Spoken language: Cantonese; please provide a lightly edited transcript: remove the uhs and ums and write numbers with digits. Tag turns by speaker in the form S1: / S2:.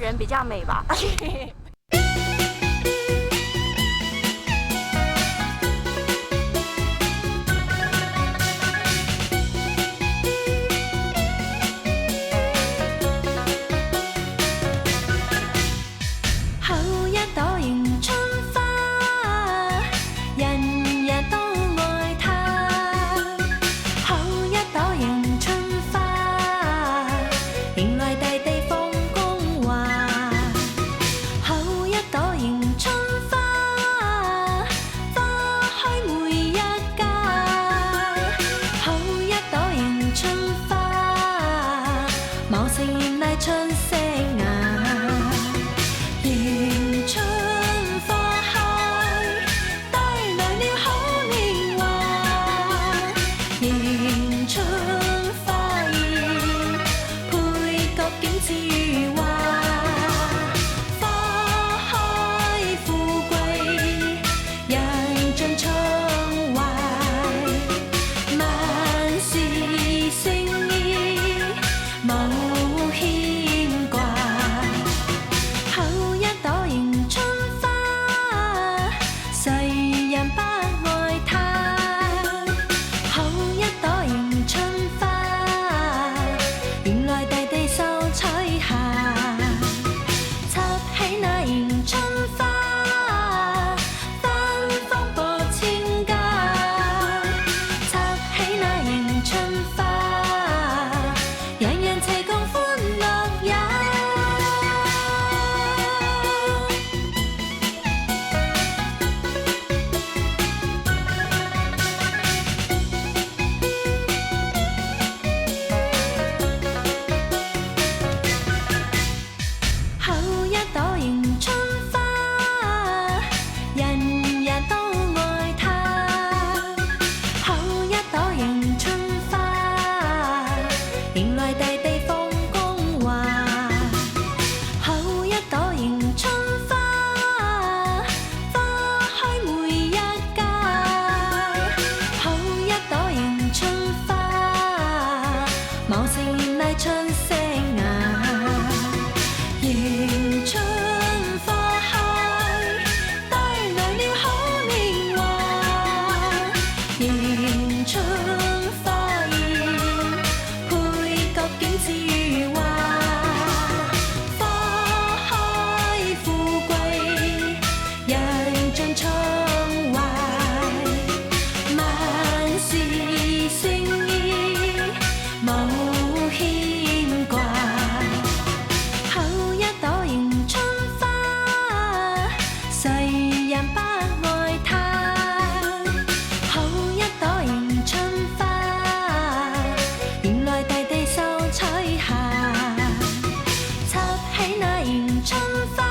S1: 人比较美吧。
S2: 好一朵迎春花，人人都愛它。好一朵迎春花，迎來大地放光華。好一朵迎春花，花開每一家。好一朵迎春花，茂盛艷麗春色雅。迎春花開，帶來了好年華。迎春花現，配角景致如畫。花開富貴，人盡暢懷。萬事勝意，無牽掛。好一朵迎春花，誰人不愛它？好一朵迎春花，迎來大地秀彩霞。插起那迎春花，芬芳播千家。插起那迎春花，人人齊共歡樂也。好一朵迎春花，人人都愛它。好一朵迎春花，迎來大地放光華。好一朵迎春花，花開每一家。好一朵迎春花，茂盛艷麗春色雅。迎春花開，帶來了好年華。迎春花現，配角景致如畫。花開富貴，人盡暢懷。萬事勝意，無牽掛。好一朵迎春花，誰人不愛它？好一朵迎春花，迎來大地秀彩霞。插起那迎春花。